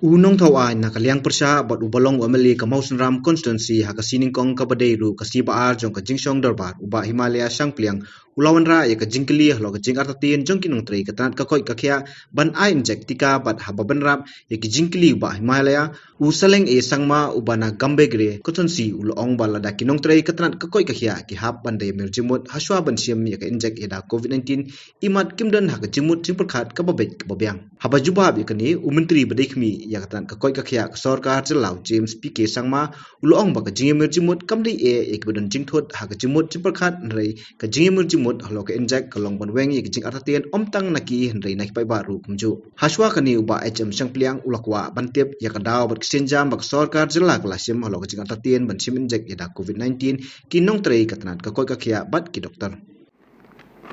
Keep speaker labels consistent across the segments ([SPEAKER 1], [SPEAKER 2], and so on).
[SPEAKER 1] Unong thawai na kaliang persya bat ubalong amali ka Mausanram constituency ha kasining kong kabadai ru kasiba ar jong ka jingsong dorbar uba Himalaya sangpliang ulawan ra ya ka jingkylli hlo ka jingartatien jong ki nongtrei ka tanat ka koit ka khya ban ai injek tika bat hababan rap ya ki jingkylli uba Himalaya usaleng e sangma ubana gambegre kotonsi ulong bala da ki nongtrei ka tanat ka koit ka khya ki hab bandai merjimut haswa ban siam ya ka injek eda covid-19 imat kimdan ha ka jimut jimpurkhat ka babet ka babyang haba jubab ya kani umentri badai khmi ya katan ka koi ka khya ka sarkar chilau James PK sangma ulong ba ka jingmir jimut kamdi e ekbadon jingthot ha ka jimut jimpakhat nrei ka jingmir jimut halo ka injek ka long ban weng ye jingartatien omtang naki nrei nai pai ba ru kumju haswa kani uba HM sangpliang ulakwa bantep ya ka daw bat senjam ba ka sarkar jila klasim halo ka jingartatien ban sim injek ya da covid-19 ki nongtrei ka tanat ka koi ka khya bat ki doktor.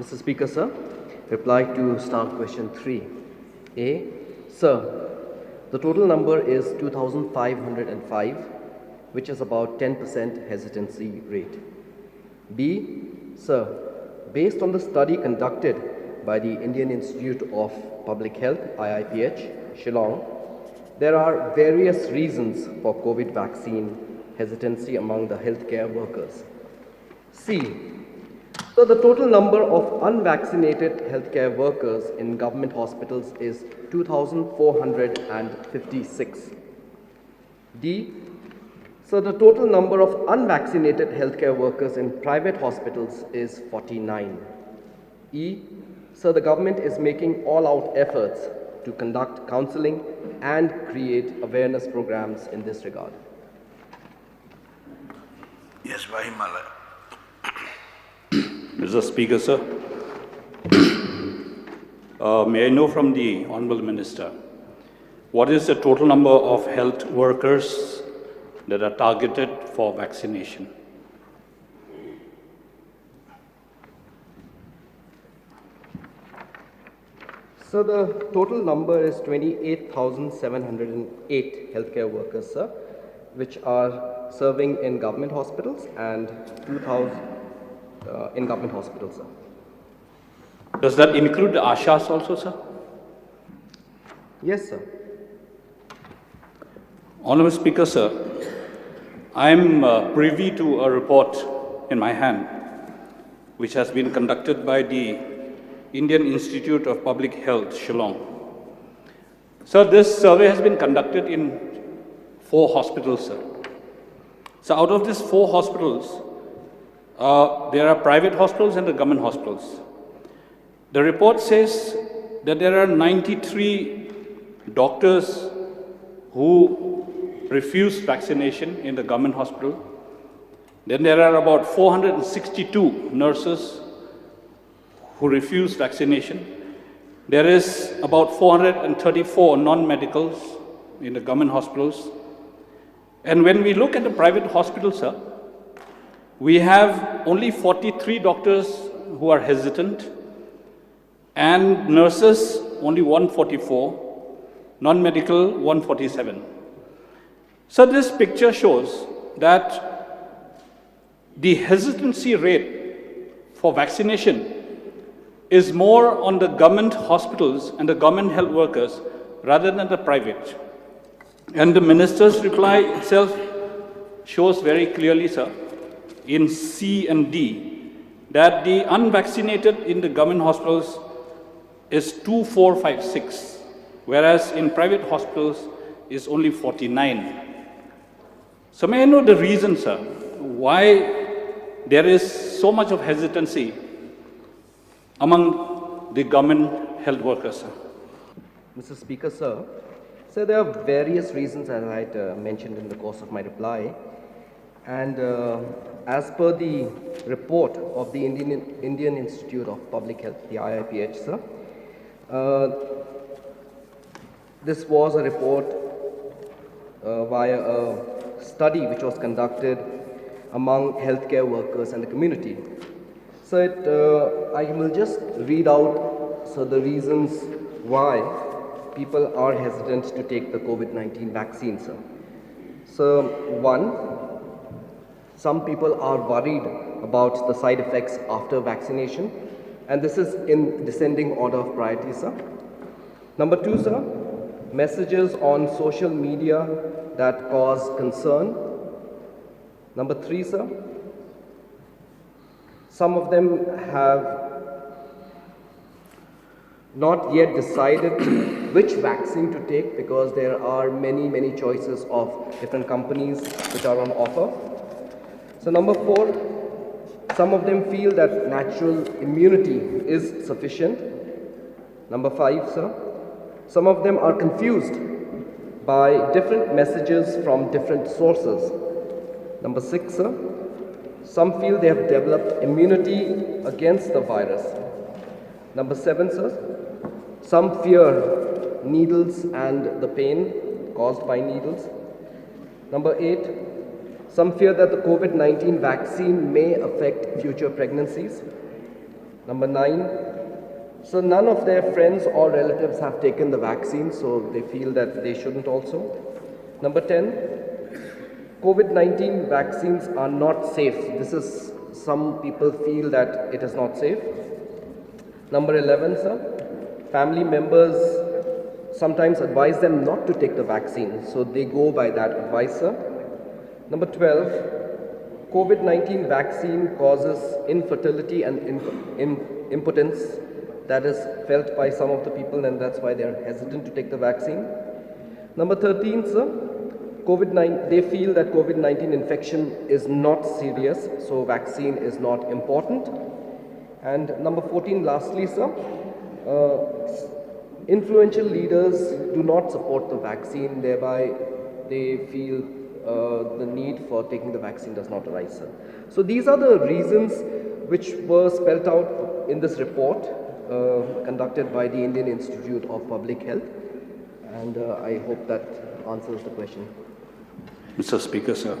[SPEAKER 2] Mr. Speaker, sir, reply to start question 3. A. Sir, the total number is 2,505, which is about 10% hesitancy rate. B. Sir, based on the study conducted by the Indian Institute of Public Health, IIPH, Shillong, there are various reasons for COVID vaccine hesitancy among the healthcare workers. C. So the total number of unvaccinated healthcare workers in government hospitals is 2,456. D. So the total number of unvaccinated healthcare workers in private hospitals is 49. E. So the government is making all-out efforts to conduct counseling and create awareness programs in this regard.
[SPEAKER 3] Yes, Vahimala.
[SPEAKER 4] Mr. Speaker, sir, may I know from the Honourable Minister, what is the total number of health workers that are targeted for vaccination?
[SPEAKER 2] So the total number is 28,708 healthcare workers, sir, which are serving in government hospitals and 2,000 in government hospitals, sir.
[SPEAKER 4] Does that include the ASHAs also, sir?
[SPEAKER 2] Yes, sir.
[SPEAKER 4] Honourable Speaker, sir, I am privy to a report in my hand which has been conducted by the Indian Institute of Public Health, Shillong. Sir, this survey has been conducted in 4 hospitals, sir. So out of these 4 hospitals, there are private hospitals and the government hospitals. The report says that there are 93 doctors who refuse vaccination in the government hospital. Then there are about 462 nurses who refuse vaccination. There is about 434 non-medicals in the government hospitals. And when we look at the private hospitals, sir, we have only 43 doctors who are hesitant and nurses only 144, non-medical 147. So this picture shows that the hesitancy rate for vaccination is more on the government hospitals and the government health workers rather than the private. And the minister's reply itself shows very clearly, sir, in C and D, that the unvaccinated in the government hospitals is 2,456, whereas in private hospitals is only 49. So may I know the reason, sir, why there is so much of hesitancy among the government health workers, sir?
[SPEAKER 2] Mr. Speaker, sir, so there are various reasons, as I had mentioned in the course of my reply. And as per the report of the Indian Institute of Public Health, the IIPH, sir, this was a report via a study which was conducted among healthcare workers and the community. So I will just read out the reasons why people are hesitant to take the COVID-19 vaccine, sir. So, 1, some people are worried about the side effects after vaccination, and this is in descending order of priority, sir. Number 2, sir, messages on social media that cause concern. Number 3, sir, some of them have not yet decided which vaccine to take because there are many choices of different companies which are on offer. So number 4, some of them feel that natural immunity is sufficient. Number 5, sir, some of them are confused by different messages from different sources. Number 6, sir, some feel they have developed immunity against the virus. Number 7, sir, some fear needles and the pain caused by needles. Number 8, some fear that the COVID-19 vaccine may affect future pregnancies. Number 9, so none of their friends or relatives have taken the vaccine, so they feel that they shouldn't also. Number 10, COVID-19 vaccines are not safe. Some people feel that it is not safe. Number 11, sir, family members sometimes advise them not to take the vaccine, so they go by that advice, sir. Number 12, COVID-19 vaccine causes infertility and impotence. That is felt by some of the people, and that's why they are hesitant to take the vaccine. Number 13, sir, they feel that COVID-19 infection is not serious, so vaccine is not important. And number 14, lastly, sir, influential leaders do not support the vaccine, thereby they feel the need for taking the vaccine does not arise, sir. So these are the reasons which were spelled out in this report conducted by the Indian Institute of Public Health, and I hope that answers the question.
[SPEAKER 4] Mr. Speaker, sir,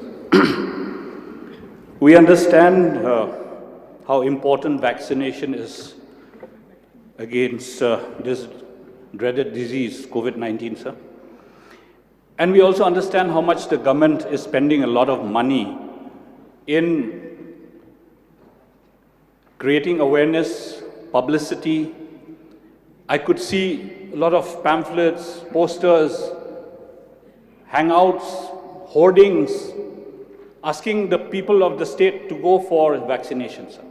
[SPEAKER 4] we understand how important vaccination is against this dreaded disease, COVID-19, sir. And we also understand how much the government is spending a lot of money in creating awareness, publicity. I could see a lot of pamphlets, posters, hangouts, hoardings, asking the people of the state to go for vaccination, sir.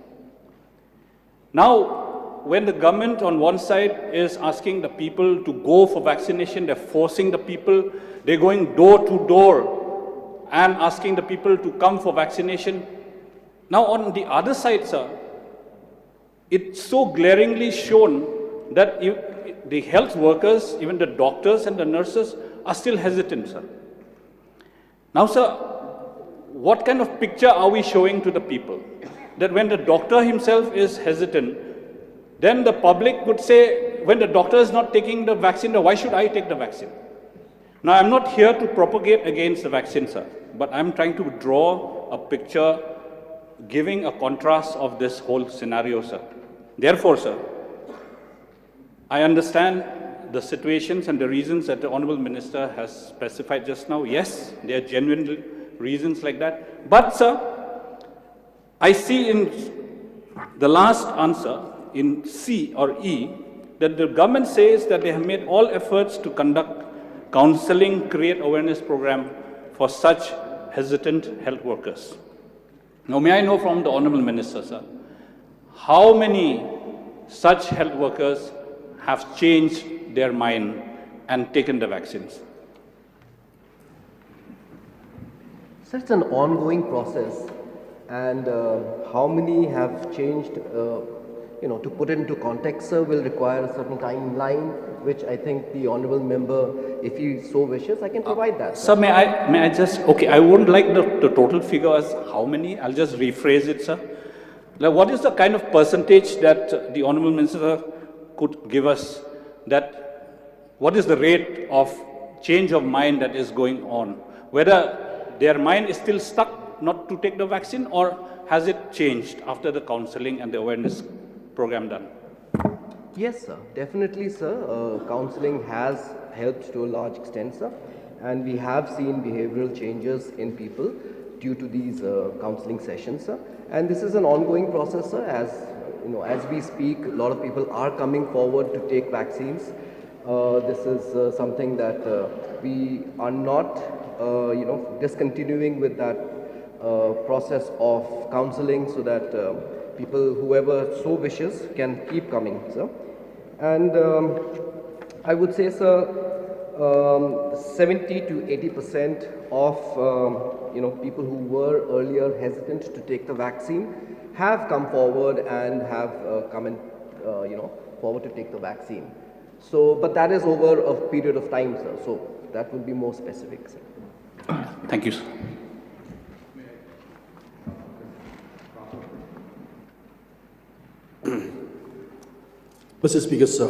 [SPEAKER 4] Now, when the government on one side is asking the people to go for vaccination, they're forcing the people, they're going door to door and asking the people to come for vaccination. Now, on the other side, sir, it's so glaringly shown that the health workers, even the doctors and the nurses, are still hesitant, sir. Now, sir, what kind of picture are we showing to the people? That when the doctor himself is hesitant, then the public would say, when the doctor is not taking the vaccine, why should I take the vaccine? Now, I'm not here to propagate against the vaccine, sir, but I'm trying to draw a picture giving a contrast of this whole scenario, sir. Therefore, sir, I understand the situations and the reasons that the Honourable Minister has specified just now. Yes, there are genuine reasons like that. But, sir, I see in the last answer, in C or E, that the government says that they have made all efforts to conduct counselling, create awareness program for such hesitant health workers. Now, may I know from the Honourable Minister, sir, how many such health workers have changed their mind and taken the vaccines?
[SPEAKER 2] So it's an ongoing process, and how many have changed, to put it into context, sir, will require a certain timeline, which I think the honourable member, if he so wishes, I can provide that.
[SPEAKER 4] Sir, may I just, okay, I wouldn't like the total figure as how many, I'll just rephrase it, sir. Like, what is the kind of percentage that the Honourable Minister could give us, that what is the rate of change of mind that is going on? Whether their mind is still stuck not to take the vaccine, or has it changed after the counselling and the awareness program done?
[SPEAKER 2] Yes, sir. Definitely, sir. Counselling has helped to a large extent, sir. And we have seen behavioural changes in people due to these counselling sessions, sir. And this is an ongoing process, sir. As we speak, a lot of people are coming forward to take vaccines. This is something that we are not, discontinuing with that process of counseling, so that people, whoever so wishes, can keep coming, sir. And I would say, sir, 70 to 80% of people who were earlier hesitant to take the vaccine have come forward and have come in, forward to take the vaccine. So, but that is over a period of time, sir. So that would be more specific, sir.
[SPEAKER 4] Thank you, sir.
[SPEAKER 5] Mr. Speaker, sir.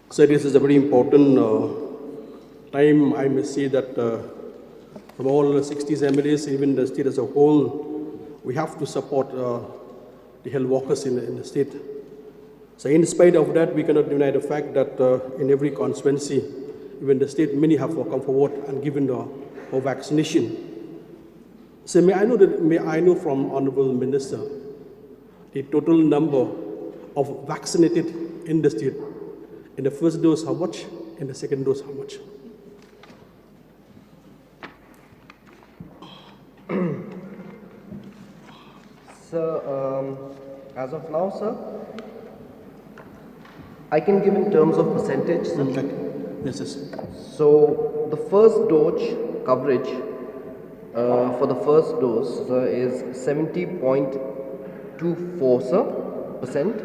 [SPEAKER 5] So this is a very important time. I may say that from all the 60 MLAs, even the state as a whole, we have to support the health workers in the state. So in spite of that, we cannot deny the fact that in every constituency, even the state, many have come forward and given the vaccination. So may I know from Honorable Minister the total number of vaccinated in the state? In the first dose, how much? In the second dose, how much?
[SPEAKER 2] Sir, as of now, sir, I can give in terms of percentage, sir.
[SPEAKER 5] Yes, yes.
[SPEAKER 2] So the first dose coverage for the first dose, sir, is 70.24, sir, percent,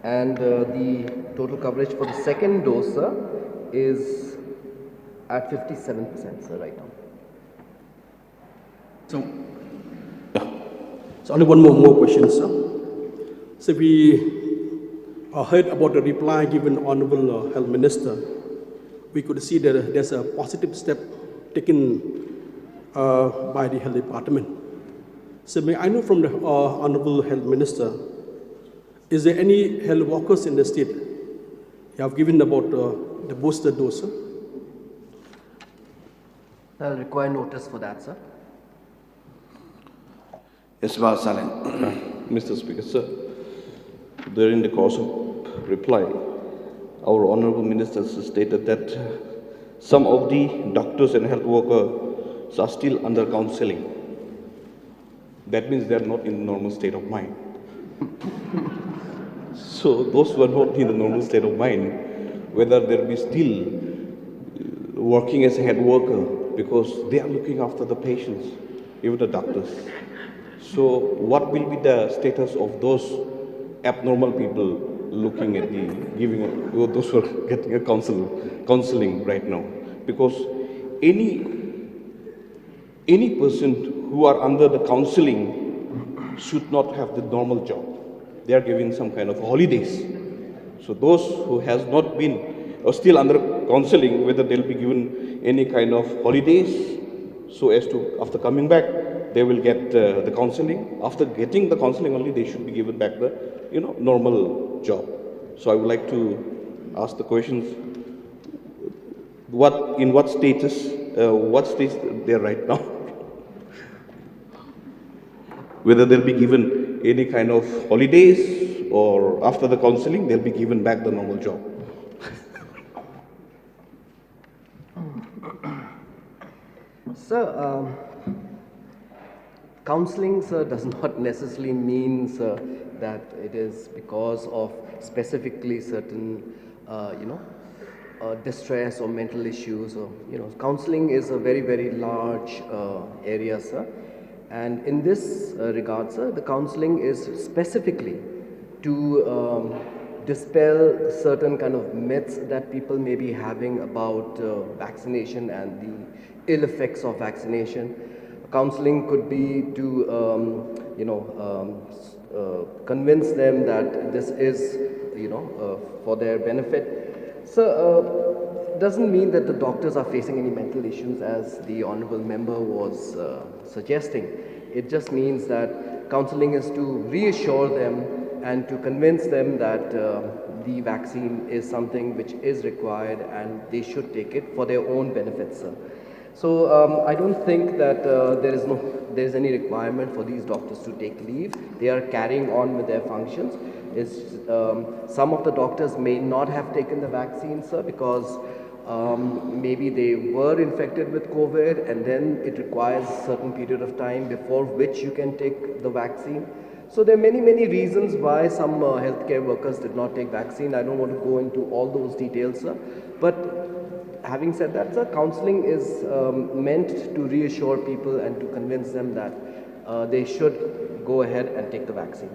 [SPEAKER 2] and the total coverage for the second dose, sir, is at 57%, sir, right now.
[SPEAKER 5] So only one more question, sir. So we heard about the reply given Honorable Health Minister. We could see that there's a positive step taken by the Health Department. So may I know from the Honorable Health Minister, is there any health workers in the state you have given about the booster dose, sir?
[SPEAKER 2] I'll require notice for that, sir.
[SPEAKER 3] Yes, Saling.
[SPEAKER 6] Mr. Speaker, sir, during the course of reply, our Honorable Ministers stated that some of the doctors and health workers are still under counseling. That means they are not in the normal state of mind. So those who are not in the normal state of mind, whether they'll be still working as a head worker, because they are looking after the patients, even the doctors. So what will be the status of those abnormal people looking at the those who are getting a counseling right now? Because any person who are under the counseling should not have the normal job. They are giving some kind of holidays. So those who has not been or still under counseling, whether they'll be given any kind of holidays, so as to after coming back they will get the counseling. After getting the counseling only, they should be given back the normal job. So I would like to ask the questions: what status they're right now? Whether they'll be given any kind of holidays, or after the counseling they'll be given back the normal job.
[SPEAKER 2] Sir, counseling, sir, does not necessarily mean, sir, that it is because of specifically certain, distress or mental issues. Or counseling is a very, very large area, sir. And in this regard, sir, the counseling is specifically to dispel certain kind of myths that people may be having about vaccination and the ill effects of vaccination. Counseling could be to, convince them that this is, for their benefit. So, doesn't mean that the doctors are facing any mental issues, as the honorable member was suggesting. It just means that counseling is to reassure them and to convince them that the vaccine is something which is required and they should take it for their own benefits, sir. So I don't think that there is any requirement for these doctors to take leave. They are carrying on with their functions. Some of the doctors may not have taken the vaccine, sir, because maybe they were infected with COVID, and then it requires a certain period of time before which you can take the vaccine. So there are many reasons why some healthcare workers did not take vaccine. I don't want to go into all those details, sir. But having said that, sir, counseling is meant to reassure people and to convince them that they should go ahead and take the vaccine.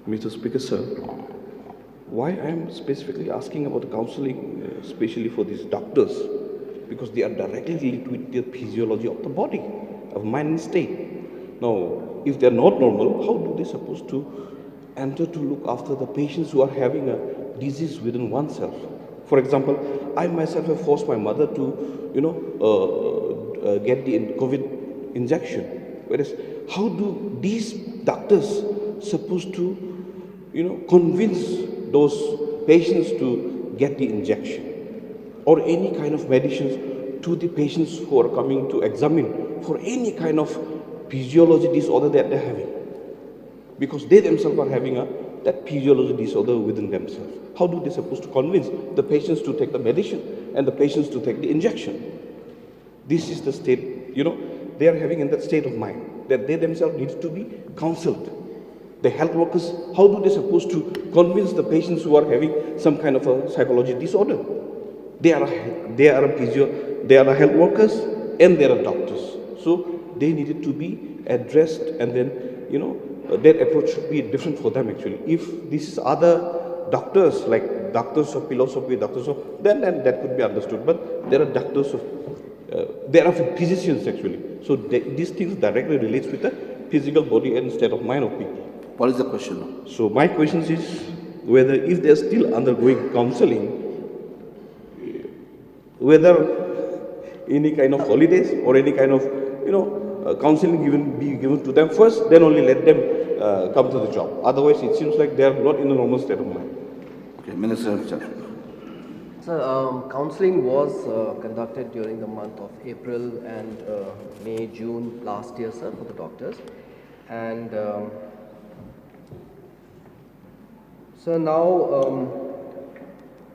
[SPEAKER 6] Mr. Speaker, sir, why I am specifically asking about the counseling, especially for these doctors, because they are directly linked with the physiology of the body, of mind and state. Now, if they are not normal, how do they supposed to enter to look after the patients who are having a disease within oneself? For example, I myself have forced my mother to, get the COVID injection. Whereas, how do these doctors supposed to, convince those patients to get the injection or any kind of medicines to the patients who are coming to examine for any kind of physiology disorder that they're having, because they themselves are having that physiology disorder within themselves. How do they supposed to convince the patients to take the medicine and the patients to take the injection? This is the state, they are having in that state of mind that they themselves need to be counseled. The health workers, how do they supposed to convince the patients who are having some kind of a psychology disorder? They are health workers and they are doctors. So they needed to be addressed, and then, their approach should be different for them actually. If this is other doctors, like doctors of philosophy, then that could be understood. But there are doctors of, there are physicians actually. So these things directly relates with the physical body and state of mind of people.
[SPEAKER 3] What is the question?
[SPEAKER 6] So my question is whether if they are still undergoing counseling, whether any kind of holidays or any kind of, counseling be given to them first, then only let them come to the job. Otherwise, it seems like they are not in a normal state of mind.
[SPEAKER 3] Okay, Minister.
[SPEAKER 2] So counseling was conducted during the month of April and May, June last year, sir, for the doctors. And so now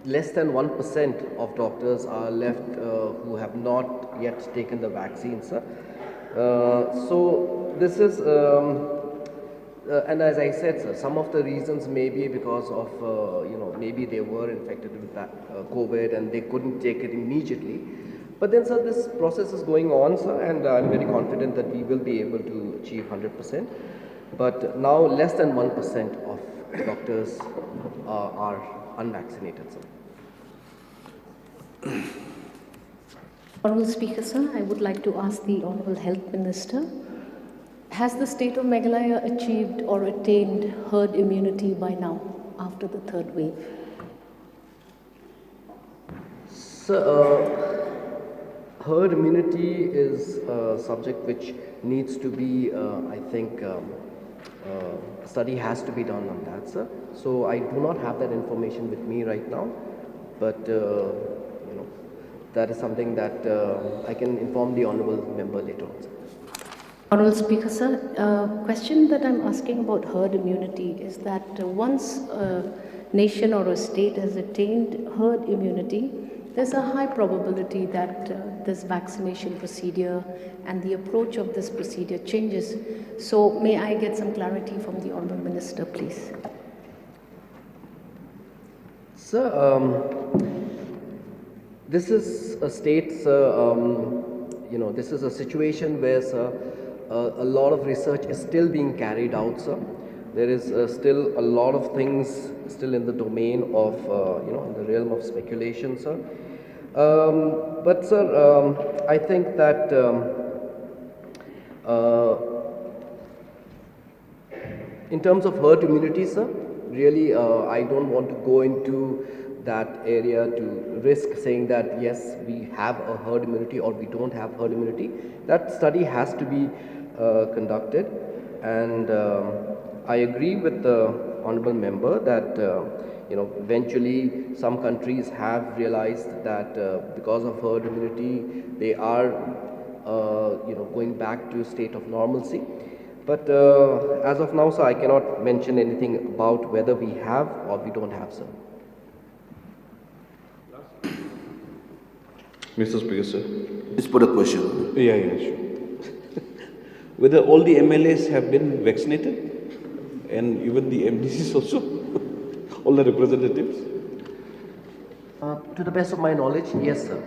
[SPEAKER 2] less than 1% of doctors are left who have not yet taken the vaccine, sir. So this is, and as I said, sir, some of the reasons may be because of, maybe they were infected with that, COVID and they couldn't take it immediately. But then, sir, this process is going on, sir, and I'm very confident that we will be able to achieve 100%. But now less than 1% of doctors are unvaccinated, sir.
[SPEAKER 7] Honourable Speaker, sir, I would like to ask the Honourable Health Minister, has the state of Meghalaya achieved or attained herd immunity by now after the third wave?
[SPEAKER 2] So, herd immunity is a subject which needs to be, I think, study has to be done on that, sir. So I do not have that information with me right now, but that is something that I can inform the honourable member later on, sir.
[SPEAKER 7] Honourable Speaker, sir, question that I'm asking about herd immunity is that once a nation or a state has attained herd immunity, there's a high probability that this vaccination procedure and the approach of this procedure changes. So may I get some clarity from the Honourable Minister, please?
[SPEAKER 2] Sir, this is a state, sir, this is a situation where, sir, a lot of research is still being carried out, sir. There is still a lot of things still in the domain of, in the realm of speculation, sir. But, sir, I think that in terms of herd immunity, sir, really, I don't want to go into that area to risk saying that yes, we have a herd immunity or we don't have herd immunity. That study has to be conducted, and I agree with the honourable member that eventually some countries have realized that because of herd immunity, they are, going back to a state of normalcy. But as of now, sir, I cannot mention anything about whether we have or we don't have, sir.
[SPEAKER 6] Mr. Speaker, sir.
[SPEAKER 3] Please put a question.
[SPEAKER 6] Yeah, sure. Whether all the MLAs have been vaccinated and even the MDCs also, all the representatives?
[SPEAKER 2] To the best of my knowledge, yes, sir.